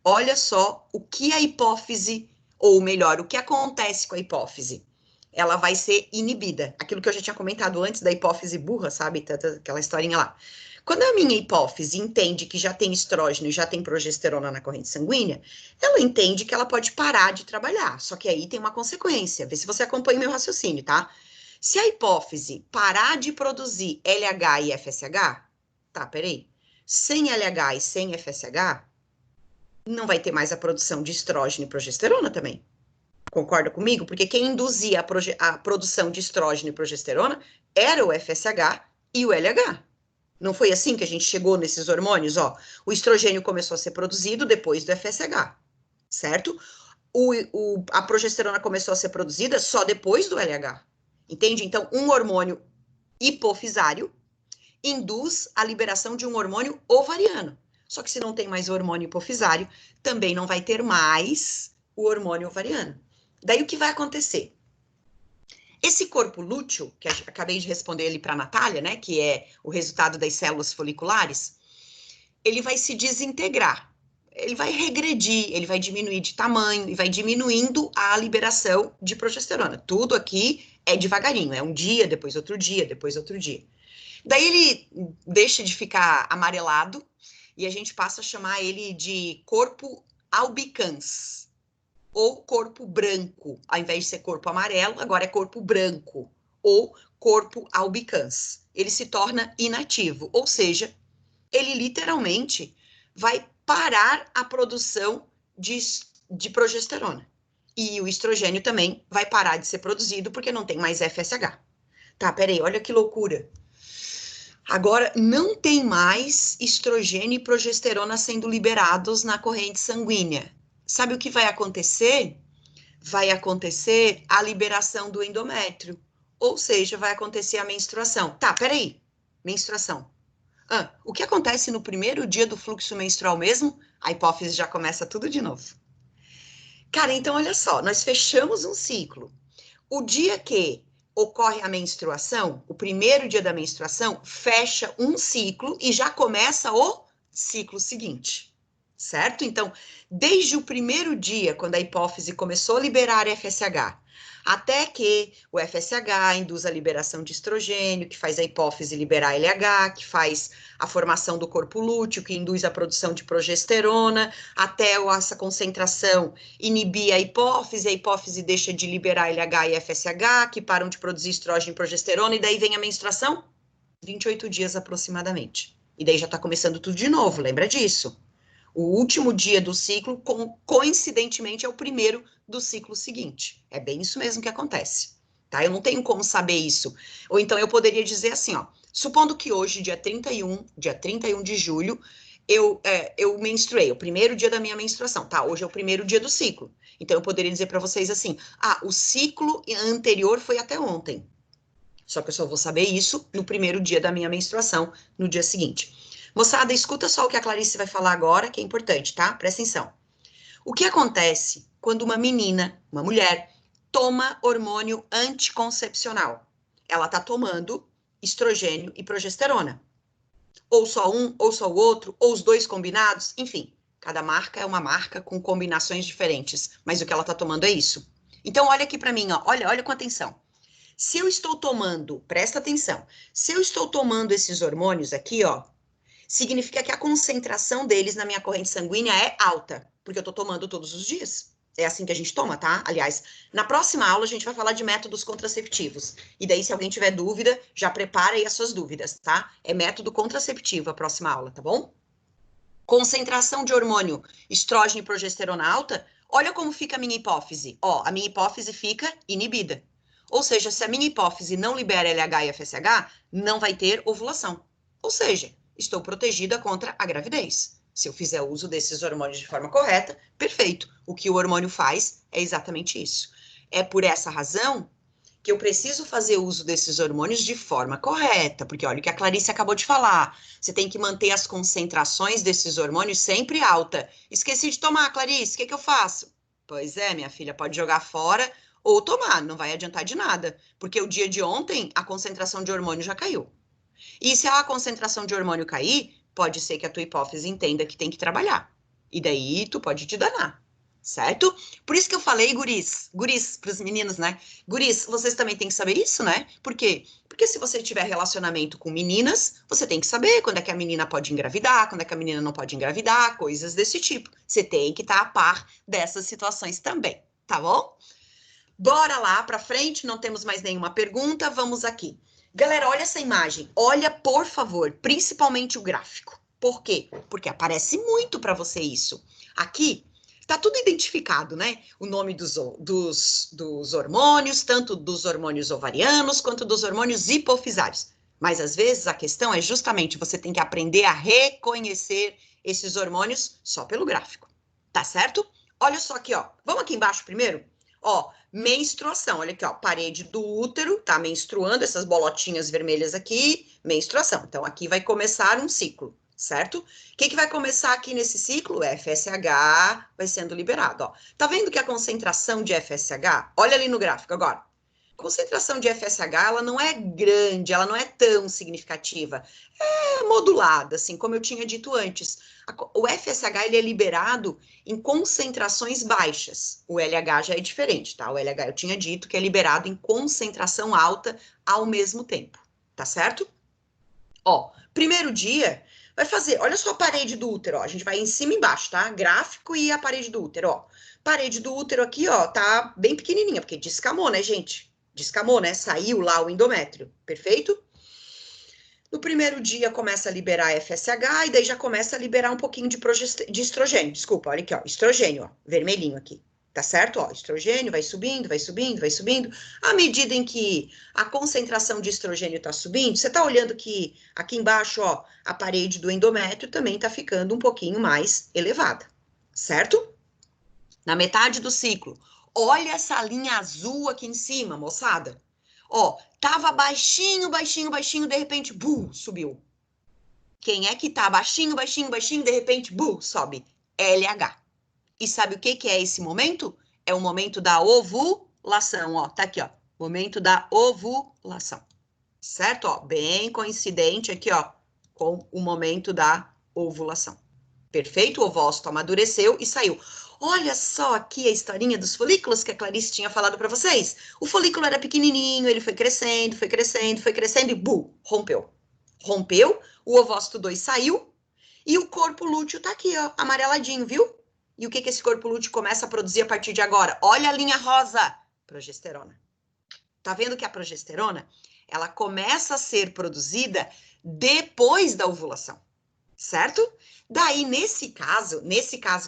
olha só o que a hipófise, ou melhor, o que acontece com a hipófise. Ela vai ser inibida. Aquilo que eu já tinha comentado antes da hipófise burra, sabe? Aquela historinha lá. Quando a minha hipófise entende que já tem estrógeno e já tem progesterona na corrente sanguínea, ela entende que ela pode parar de trabalhar. Só que aí tem uma consequência. Vê se você acompanha o meu raciocínio, tá? Se a hipófise parar de produzir LH e FSH, tá, peraí. Sem LH e sem FSH, não vai ter mais a produção de estrógeno e progesterona também. Concorda comigo? Porque quem induzia a produção de estrógeno e progesterona era o FSH e o LH. Não foi assim que a gente chegou nesses hormônios? Ó, o estrogênio começou a ser produzido depois do FSH, certo? A progesterona começou a ser produzida só depois do LH. Entende? Então, um hormônio hipofisário induz a liberação de um hormônio ovariano. Só que se não tem mais o hormônio hipofisário, também não vai ter mais o hormônio ovariano. Daí o que vai acontecer? Esse corpo lúteo, que eu acabei de responder ali para a Natália, né, que é o resultado das células foliculares, ele vai se desintegrar, ele vai regredir, ele vai diminuir de tamanho e vai diminuindo a liberação de progesterona. Tudo aqui é devagarinho, é um dia, depois outro dia, depois outro dia. Daí ele deixa de ficar amarelado e a gente passa a chamar ele de corpo albicans ou corpo branco. Ao invés de ser corpo amarelo, agora é corpo branco ou corpo albicans. Ele se torna inativo, ou seja, ele literalmente vai parar a produção de progesterona. E o estrogênio também vai parar de ser produzido porque não tem mais FSH. Tá, peraí, olha que loucura. Agora, não tem mais estrogênio e progesterona sendo liberados na corrente sanguínea. Sabe o que vai acontecer? Vai acontecer a liberação do endométrio. Ou seja, vai acontecer a menstruação. Tá, peraí. Menstruação. O que acontece no primeiro dia do fluxo menstrual mesmo? A hipófise já começa tudo de novo. Cara, então olha só, nós fechamos um ciclo. O dia que ocorre a menstruação, o primeiro dia da menstruação, fecha um ciclo e já começa o ciclo seguinte, certo? Então, desde o primeiro dia, quando a hipófise começou a liberar FSH, até que o FSH induz a liberação de estrogênio, que faz a hipófise liberar LH, que faz a formação do corpo lúteo, que induz a produção de progesterona, até essa concentração inibir a hipófise deixa de liberar LH e FSH, que param de produzir estrógeno e progesterona, e daí vem a menstruação? 28 dias aproximadamente. E daí já tá começando tudo de novo, lembra disso? O último dia do ciclo, coincidentemente, é o primeiro do ciclo seguinte. É bem isso mesmo que acontece, tá? Eu não tenho como saber isso. Ou então eu poderia dizer assim, ó, supondo que hoje, dia 31 de julho, eu menstruei, o primeiro dia da minha menstruação, tá? Hoje é o primeiro dia do ciclo. Então eu poderia dizer para vocês assim, o ciclo anterior foi até ontem. Só que eu só vou saber isso no primeiro dia da minha menstruação, no dia seguinte. Moçada, escuta só o que a Clarice vai falar agora, que é importante, tá? Presta atenção. O que acontece quando uma menina, uma mulher, toma hormônio anticoncepcional? Ela tá tomando estrogênio e progesterona. Ou só um, ou só o outro, ou os dois combinados, enfim. Cada marca é uma marca com combinações diferentes, mas o que ela tá tomando é isso. Então, olha aqui para mim, ó. Olha com atenção. Se eu estou tomando, presta atenção, se eu estou tomando esses hormônios aqui, ó, significa que a concentração deles na minha corrente sanguínea é alta, porque eu tô tomando todos os dias. É assim que a gente toma, tá? Aliás, na próxima aula a gente vai falar de métodos contraceptivos. E daí, se alguém tiver dúvida, já prepara aí as suas dúvidas, tá? É método contraceptivo a próxima aula, tá bom? Concentração de hormônio estrógeno e progesterona alta, olha como fica a minha hipófise. Ó, a minha hipófise fica inibida. Ou seja, se a minha hipófise não libera LH e FSH, não vai ter ovulação. Ou seja, estou protegida contra a gravidez. Se eu fizer uso desses hormônios de forma correta, perfeito. O que o hormônio faz é exatamente isso. É por essa razão que eu preciso fazer uso desses hormônios de forma correta, porque olha o que a Clarice acabou de falar, você tem que manter as concentrações desses hormônios sempre alta. Esqueci de tomar, Clarice, o que eu faço? Pois é, minha filha, pode jogar fora ou tomar, não vai adiantar de nada, porque o dia de ontem a concentração de hormônio já caiu. E se a concentração de hormônio cair, pode ser que a tua hipófise entenda que tem que trabalhar. E daí tu pode te danar, certo? Por isso que eu falei, guris, pros meninos, né? Guris, vocês também têm que saber isso, né? Por quê? Porque se você tiver relacionamento com meninas, você tem que saber quando é que a menina pode engravidar, quando é que a menina não pode engravidar, coisas desse tipo. Você tem que estar a par dessas situações também, tá bom? Bora lá pra frente, não temos mais nenhuma pergunta, vamos aqui. Galera, olha essa imagem, olha por favor, principalmente o gráfico. Por quê? Porque aparece muito para você isso. Aqui tá tudo identificado, né? O nome dos hormônios, tanto dos hormônios ovarianos quanto dos hormônios hipofisários. Mas às vezes a questão é justamente você tem que aprender a reconhecer esses hormônios só pelo gráfico, tá certo? Olha só aqui, ó. Vamos aqui embaixo primeiro? Ó, menstruação, olha aqui, ó, parede do útero, tá menstruando, essas bolotinhas vermelhas aqui, menstruação. Então, aqui vai começar um ciclo, certo? O que vai começar aqui nesse ciclo? FSH vai sendo liberado, ó. Tá vendo que a concentração de FSH, olha ali no gráfico agora, a concentração de FSH, ela não é grande, ela não é tão significativa, é modulada, assim, como eu tinha dito antes. O FSH, ele é liberado em concentrações baixas. O LH já é diferente, tá? O LH eu tinha dito que é liberado em concentração alta ao mesmo tempo, tá certo? Ó, primeiro dia, vai fazer, olha só a parede do útero, ó, a gente vai em cima e embaixo, tá? Gráfico e a parede do útero, ó. Parede do útero aqui, ó, tá bem pequenininha, porque descamou, né, gente? Descamou, né? Saiu lá o endométrio, perfeito? No primeiro dia começa a liberar FSH e daí já começa a liberar um pouquinho de estrogênio. Desculpa, olha aqui, ó, estrogênio, ó, vermelhinho aqui. Tá certo? Ó, estrogênio vai subindo, vai subindo, vai subindo. À medida em que a concentração de estrogênio tá subindo, você tá olhando que aqui embaixo, ó, a parede do endométrio também tá ficando um pouquinho mais elevada. Certo? Na metade do ciclo, olha essa linha azul aqui em cima, moçada. Ó, tava baixinho, baixinho, baixinho, de repente, subiu. Quem é que tá baixinho, baixinho, baixinho, de repente, sobe? LH. E sabe o que que é esse momento? É o momento da ovulação, ó. Tá aqui, ó. Momento da ovulação. Certo? Ó, bem coincidente aqui, ó, com o momento da ovulação. Perfeito? O ovócito amadureceu e saiu. Olha só aqui a historinha dos folículos que a Clarice tinha falado para vocês. O folículo era pequenininho, ele foi crescendo, foi crescendo, foi crescendo e rompeu. Rompeu, o ovócito 2 saiu e o corpo lúteo tá aqui, ó, amareladinho, viu? E o que que esse corpo lúteo começa a produzir a partir de agora? Olha a linha rosa, progesterona. Tá vendo que a progesterona, ela começa a ser produzida depois da ovulação, certo? Daí, nesse caso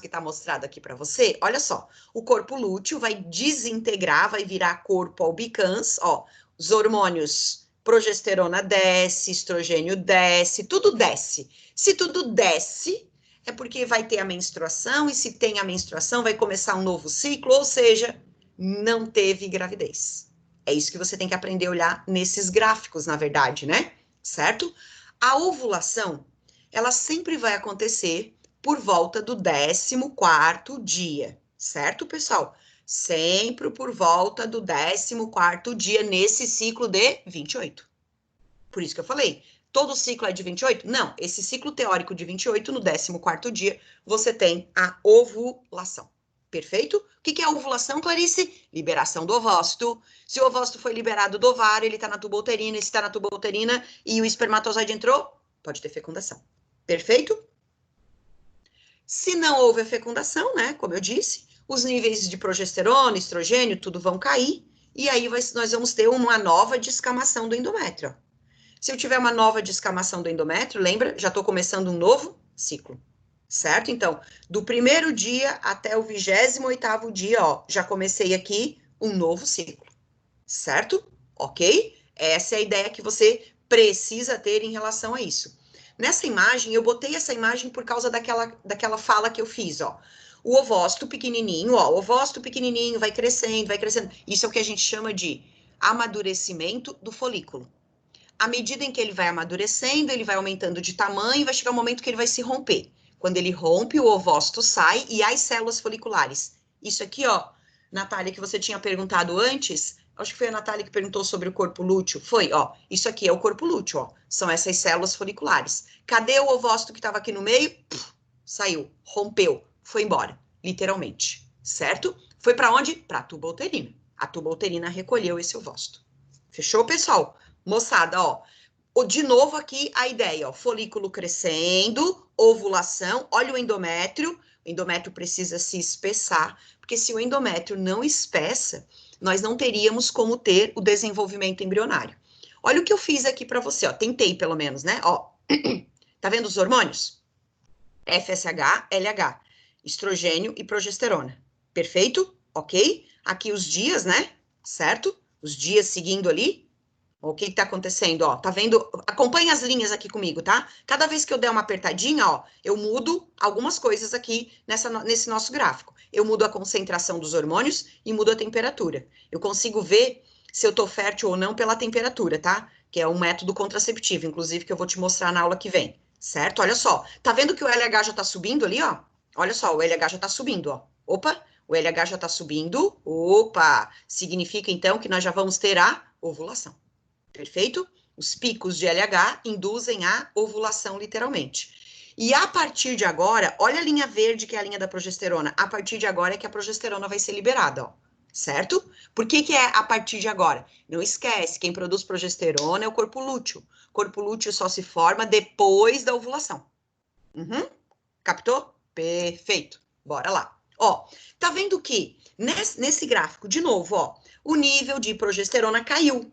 que está mostrado aqui para você, olha só, o corpo lúteo vai desintegrar, vai virar corpo albicans, ó, os hormônios, progesterona desce, estrogênio desce, tudo desce. Se tudo desce, é porque vai ter a menstruação, e se tem a menstruação, vai começar um novo ciclo, ou seja, não teve gravidez. É isso que você tem que aprender a olhar nesses gráficos, na verdade, né? Certo? A ovulação, ela sempre vai acontecer por volta do 14º dia, certo, pessoal? Sempre por volta do 14º dia nesse ciclo de 28. Por isso que eu falei, todo ciclo é de 28? Não, esse ciclo teórico de 28, no 14º dia, você tem a ovulação. Perfeito? O que é a ovulação, Clarice? Liberação do ovócito. Se o ovócito foi liberado do ovário, ele está na tuba uterina, e se está na tuba uterina e o espermatozoide entrou, pode ter fecundação. Perfeito? Se não houve a fecundação, né, como eu disse, os níveis de progesterona, estrogênio, tudo vão cair, e aí nós vamos ter uma nova descamação do endométrio. Se eu tiver uma nova descamação do endométrio, lembra, já estou começando um novo ciclo, certo? Então, do primeiro dia até o 28º dia, ó, já comecei aqui um novo ciclo, certo? Ok? Essa é a ideia que você precisa ter em relação a isso. Nessa imagem, eu botei essa imagem por causa daquela fala que eu fiz, ó. O ovócito pequenininho, ó, o ovócito pequenininho vai crescendo, vai crescendo. Isso é o que a gente chama de amadurecimento do folículo. À medida em que ele vai amadurecendo, ele vai aumentando de tamanho e vai chegar um momento que ele vai se romper. Quando ele rompe, o ovócito sai e as células foliculares. Isso aqui, ó, Natália, que você tinha perguntado antes, acho que foi a Natália que perguntou sobre o corpo lúteo. Foi, ó, isso aqui é o corpo lúteo, ó, são essas células foliculares. Cadê o ovócito que estava aqui no meio? Saiu, rompeu. foi embora, literalmente, certo? Foi para onde? Para a tuba uterina. A tuba uterina recolheu esse ovócito. Fechou, pessoal? Moçada, ó, de novo aqui a ideia, ó, folículo crescendo, ovulação, olha o endométrio precisa se espessar, porque se o endométrio não espessa, nós não teríamos como ter o desenvolvimento embrionário. Olha o que eu fiz aqui para você, ó, tentei pelo menos, né, ó, tá vendo os hormônios? FSH, LH, estrogênio e progesterona, perfeito? Ok? Aqui os dias, né, certo? Os dias seguindo ali, o que está acontecendo, ó, tá vendo? Acompanha as linhas aqui comigo, tá? Cada vez que eu der uma apertadinha, ó, eu mudo algumas coisas aqui nesse nosso gráfico. Eu mudo a concentração dos hormônios e mudo a temperatura. Eu consigo ver se eu tô fértil ou não pela temperatura, tá? Que é um método contraceptivo, inclusive, que eu vou te mostrar na aula que vem, certo? Olha só, tá vendo que o LH já tá subindo ali, ó? Olha só, o LH já tá subindo, ó. Opa, o LH já tá subindo. Opa, significa então que nós já vamos ter a ovulação. Perfeito? Os picos de LH induzem a ovulação, literalmente. E a partir de agora, olha a linha verde, que é a linha da progesterona. A partir de agora é que a progesterona vai ser liberada, ó. Certo? Por que é a partir de agora? Não esquece, quem produz progesterona é o corpo lúteo. O corpo lúteo só se forma depois da ovulação. Uhum. Captou? Perfeito. Bora lá. Ó, tá vendo que nesse gráfico, de novo, ó, o nível de progesterona caiu.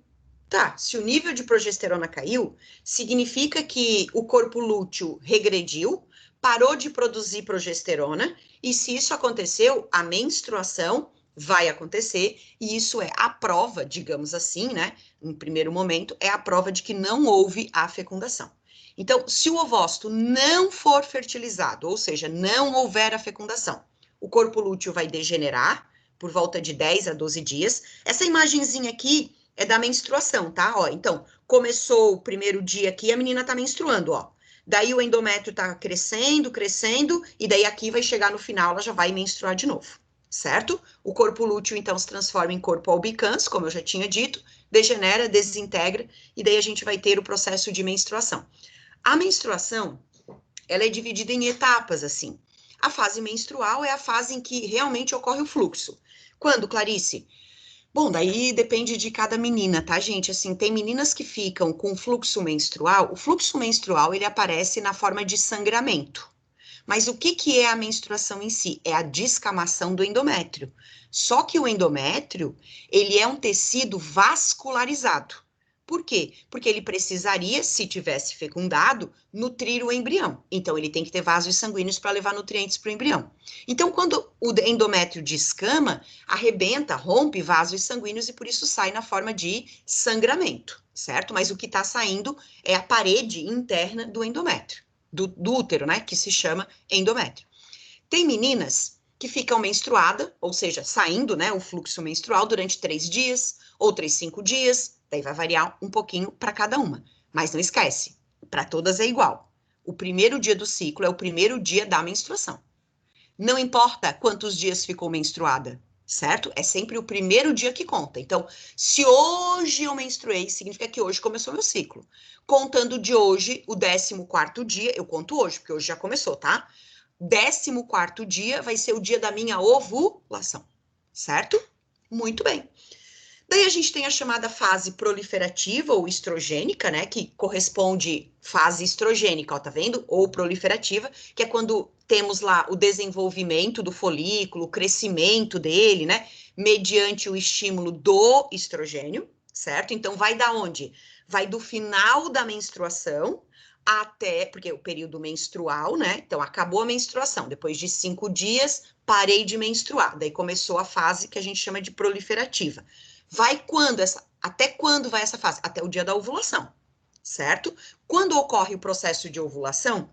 Tá, se o nível de progesterona caiu, significa que o corpo lúteo regrediu, parou de produzir progesterona, e se isso aconteceu, a menstruação vai acontecer, e isso é a prova, digamos assim, né? Em primeiro momento, é a prova de que não houve a fecundação. Então, se o ovócito não for fertilizado, ou seja, não houver a fecundação, o corpo lúteo vai degenerar por volta de 10 a 12 dias. Essa imagenzinha aqui é da menstruação, tá? Ó, então, começou o primeiro dia aqui, a menina tá menstruando, ó. Daí o endométrio tá crescendo, crescendo, e daí aqui vai chegar no final, ela já vai menstruar de novo, certo? O corpo lúteo, então, se transforma em corpo albicans, como eu já tinha dito, degenera, desintegra, e daí a gente vai ter o processo de menstruação. A menstruação, ela é dividida em etapas, assim. A fase menstrual é a fase em que realmente ocorre o fluxo. Quando, Clarice? Bom, daí depende de cada menina, tá, gente? Assim, tem meninas que ficam com fluxo menstrual. O fluxo menstrual, ele aparece na forma de sangramento. Mas o que é a menstruação em si? É a descamação do endométrio. Só que o endométrio, ele é um tecido vascularizado. Por quê? Porque ele precisaria, se tivesse fecundado, nutrir o embrião. Então, ele tem que ter vasos sanguíneos para levar nutrientes para o embrião. Então, quando o endométrio descama, arrebenta, rompe vasos sanguíneos e por isso sai na forma de sangramento, certo? Mas o que está saindo é a parede interna do endométrio, do útero, né? Que se chama endométrio. Tem meninas que ficam menstruadas, ou seja, saindo, né, o fluxo menstrual durante 3 dias, outras 5 dias, daí vai variar um pouquinho para cada uma. Mas não esquece, para todas é igual. O primeiro dia do ciclo é o primeiro dia da menstruação. Não importa quantos dias ficou menstruada, certo? É sempre o primeiro dia que conta. Então, se hoje eu menstruei, significa que hoje começou meu ciclo. Contando de hoje, o 14º dia, eu conto hoje, porque hoje já começou, tá? 14º dia vai ser o dia da minha ovulação, certo? Muito bem. Daí a gente tem a chamada fase proliferativa ou estrogênica, né, que corresponde fase estrogênica, ó, tá vendo? Ou proliferativa, que é quando temos lá o desenvolvimento do folículo, o crescimento dele, né, mediante o estímulo do estrogênio, certo? Então vai da onde? Vai do final da menstruação até, porque o período menstrual, né? Então acabou a menstruação, depois de 5 dias parei de menstruar, daí começou a fase que a gente chama de proliferativa. Vai quando até quando vai essa fase? Até o dia da ovulação, certo? Quando ocorre o processo de ovulação,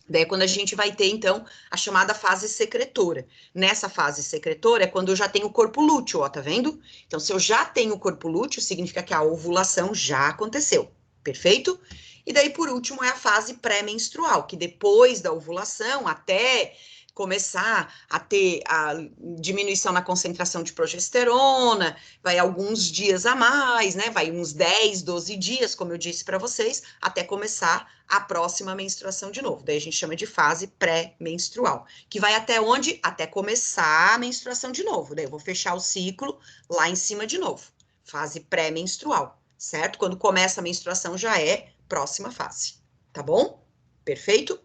daí é quando a gente vai ter, então, a chamada fase secretora. Nessa fase secretora é quando eu já tenho o corpo lúteo, ó, tá vendo? Então, se eu já tenho o corpo lúteo, significa que a ovulação já aconteceu, perfeito? E daí, por último, é a fase pré-menstrual, que depois da ovulação, até começar a ter a diminuição na concentração de progesterona, vai alguns dias a mais, né? Vai uns 10, 12 dias, como eu disse para vocês, até começar a próxima menstruação de novo. Daí a gente chama de fase pré-menstrual, que vai até onde? Até começar a menstruação de novo. Daí eu vou fechar o ciclo lá em cima de novo. Fase pré-menstrual, certo? Quando começa a menstruação já é próxima fase, tá bom? Perfeito?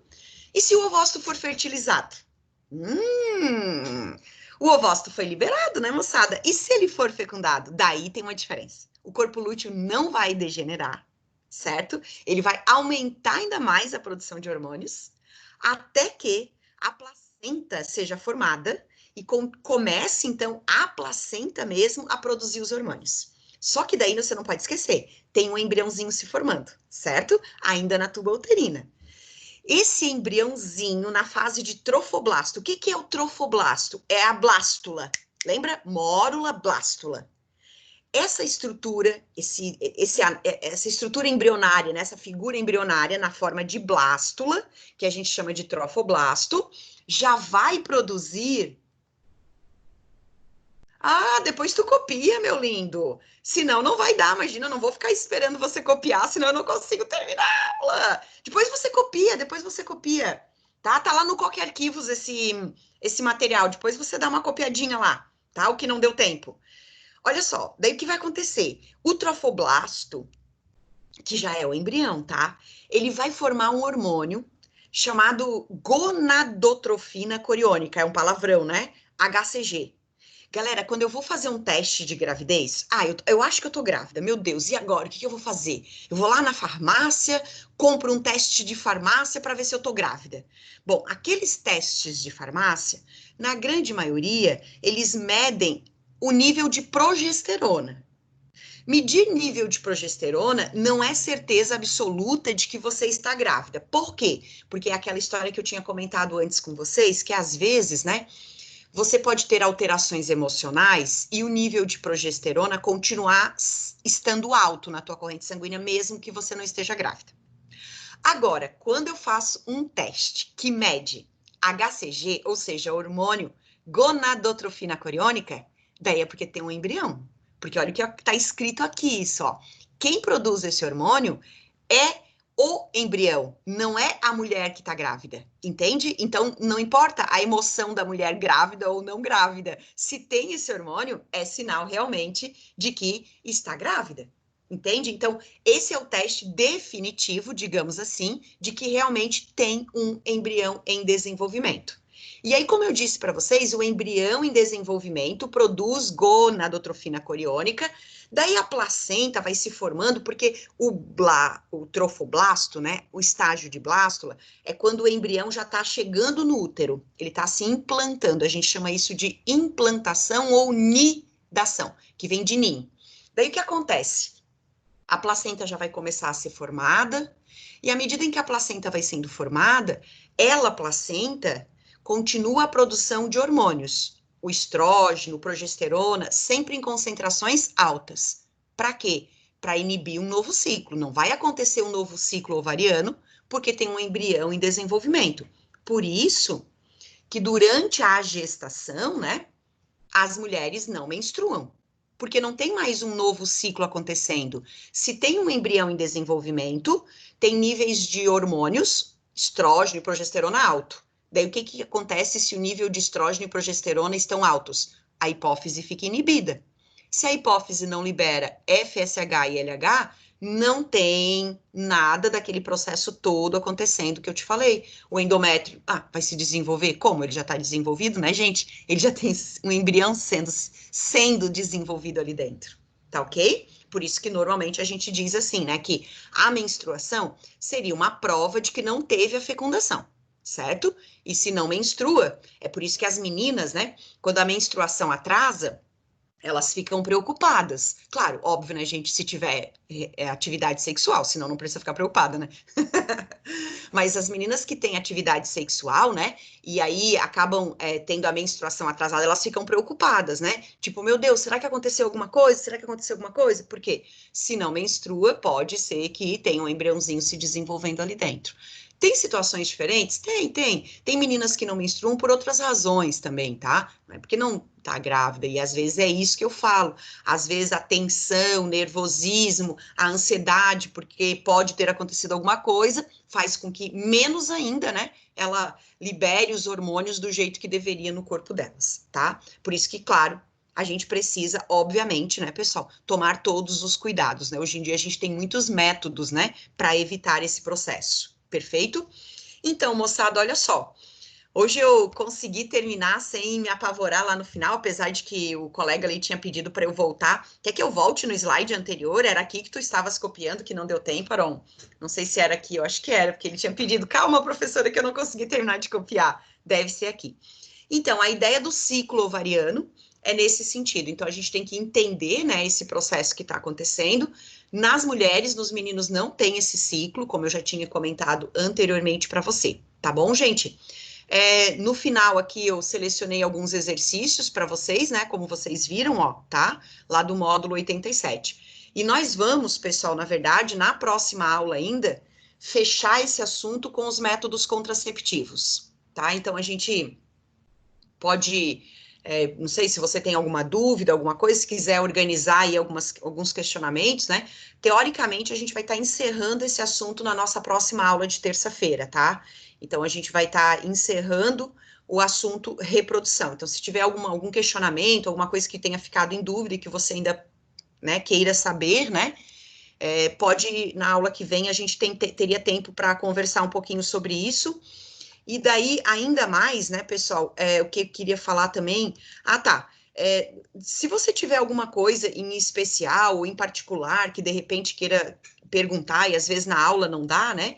E se o ovócito for fertilizado? O ovócito foi liberado, né, moçada? E se ele for fecundado? Daí tem uma diferença. O corpo lúteo não vai degenerar, certo? Ele vai aumentar ainda mais a produção de hormônios, até que a placenta seja formada e comece, então, a placenta mesmo a produzir os hormônios. Só que daí você não pode esquecer, tem um embriãozinho se formando, certo? Ainda na tuba uterina. Esse embriãozinho na fase de trofoblasto. O que que é o trofoblasto? É a Lembra? Mórula blástula. Essa estrutura, essa estrutura embrionária, né, essa figura embrionária na forma de blástula, que a gente chama de trofoblasto, já vai produzir. Ah, depois tu copia, meu lindo. Senão não vai dar, imagina, eu não vou ficar esperando você copiar, senão eu não consigo terminar a aula. Depois você copia, tá? Tá lá no Qualquer Arquivos esse material, depois você dá uma copiadinha lá, tá? O que não deu tempo. Olha só, daí o que vai acontecer? O trofoblasto, que já é o embrião, tá? Ele vai formar um hormônio chamado gonadotrofina coriônica, é um palavrão, né? HCG. Galera, quando eu vou fazer um teste de gravidez, eu acho que eu tô grávida, meu Deus, e agora? O que que eu vou fazer? Eu vou lá na farmácia, compro um teste de farmácia para ver se eu tô grávida. Bom, aqueles testes de farmácia, na grande maioria, eles medem o nível de progesterona. Medir nível de progesterona não é certeza absoluta de que você está grávida. Por quê? Porque é aquela história que eu tinha comentado antes com vocês, que às vezes, né, você pode ter alterações emocionais e o nível de progesterona continuar estando alto na tua corrente sanguínea, mesmo que você não esteja grávida. Agora, quando eu faço um teste que mede HCG, ou seja, hormônio gonadotrofina coriônica, daí é porque tem um embrião. Porque olha o que está escrito aqui, isso, ó. Quem produz esse hormônio é o embrião, não é a mulher que está grávida, entende? Então, não importa a emoção da mulher grávida ou não grávida. Se tem esse hormônio, é sinal realmente de que está grávida, entende? Então, esse é o teste definitivo, digamos assim, de que realmente tem um embrião em desenvolvimento. E aí, como eu disse para vocês, o embrião em desenvolvimento produz gonadotrofina coriônica, daí a placenta vai se formando, porque o trofoblasto, né, o estágio de blástula, é quando o embrião já está chegando no útero, ele está se implantando, a gente chama isso de implantação ou nidação, que vem de nin. Daí o que acontece? A placenta já vai começar a ser formada, e à medida em que a placenta vai sendo formada, ela, placenta, continua a produção de hormônios, o estrógeno, progesterona, sempre em concentrações altas. Para quê? Para inibir um novo ciclo. Não vai acontecer um novo ciclo ovariano, porque tem um embrião em desenvolvimento. Por isso que durante a gestação, né, as mulheres não menstruam, porque não tem mais um novo ciclo acontecendo. Se tem um embrião em desenvolvimento, tem níveis de hormônios, estrógeno e progesterona alto. Daí o que que acontece se o nível de estrógeno e progesterona estão altos? A hipófise fica inibida. Se a hipófise não libera FSH e LH, não tem nada daquele processo todo acontecendo que eu te falei. O endométrio, vai se desenvolver? Como? Ele já está desenvolvido, né, gente? Ele já tem um embrião sendo desenvolvido ali dentro, tá ok? Por isso que normalmente a gente diz assim, né, que a menstruação seria uma prova de que não teve a fecundação, certo? E se não menstrua, é por isso que as meninas, né, quando a menstruação atrasa, elas ficam preocupadas. Claro, óbvio, né, gente, se tiver atividade sexual, senão não precisa ficar preocupada, né? Mas as meninas que têm atividade sexual, né, e aí acabam tendo a menstruação atrasada, elas ficam preocupadas, né? Tipo, meu Deus, será que aconteceu alguma coisa? Será que aconteceu alguma coisa? Porque se não menstrua, pode ser que tenha um embriãozinho se desenvolvendo ali dentro. Tem situações diferentes? Tem, tem. Tem meninas que não menstruam por outras razões também, tá? Não é porque não tá grávida, e às vezes é isso que eu falo. Às vezes a tensão, nervosismo, a ansiedade, porque pode ter acontecido alguma coisa, faz com que menos ainda, né, ela libere os hormônios do jeito que deveria no corpo delas, tá? Por isso que, claro, a gente precisa, obviamente, né, pessoal, tomar todos os cuidados, né? Hoje em dia a gente tem muitos métodos, né, para evitar esse processo. Perfeito? Então, moçada, olha só. Hoje eu consegui terminar sem me apavorar lá no final, apesar de que o colega ali tinha pedido para eu voltar. Quer que eu volte no slide anterior? Era aqui que tu estavas copiando, que não deu tempo, Aron? Não sei se era aqui, eu acho que era, porque ele tinha pedido, calma, professora, que eu não consegui terminar de copiar. Deve ser aqui. Então, a ideia do ciclo ovariano é nesse sentido. Então, a gente tem que entender, né, esse processo que está acontecendo. Nas mulheres, nos meninos não tem esse ciclo, como eu já tinha comentado anteriormente para você, tá bom, gente? No final aqui eu selecionei alguns exercícios para vocês, né, como vocês viram, ó, tá? Lá do módulo 87. E nós vamos, pessoal, na verdade, na próxima aula ainda, fechar esse assunto com os métodos contraceptivos, tá? Então, a gente pode, não sei se você tem alguma dúvida, alguma coisa, se quiser organizar aí alguns questionamentos, né? Teoricamente, a gente vai estar encerrando esse assunto na nossa próxima aula de terça-feira, tá? Então, a gente vai estar encerrando o assunto reprodução. Então, se tiver algum questionamento, alguma coisa que tenha ficado em dúvida e que você ainda, né, queira saber, né? Pode, na aula que vem, a gente teria tempo para conversar um pouquinho sobre isso. E daí, ainda mais, né, pessoal, o que eu queria falar também. Ah, tá. Se você tiver alguma coisa em especial ou em particular que de repente queira perguntar, e às vezes na aula não dá, né?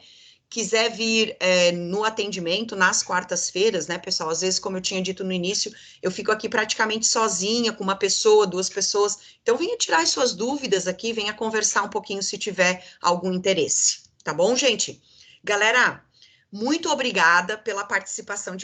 Quiser vir no atendimento nas quartas-feiras, né, pessoal? Às vezes, como eu tinha dito no início, eu fico aqui praticamente sozinha, com uma pessoa, duas pessoas. Então, venha tirar as suas dúvidas aqui, venha conversar um pouquinho se tiver algum interesse. Tá bom, gente? Galera, muito obrigada pela participação de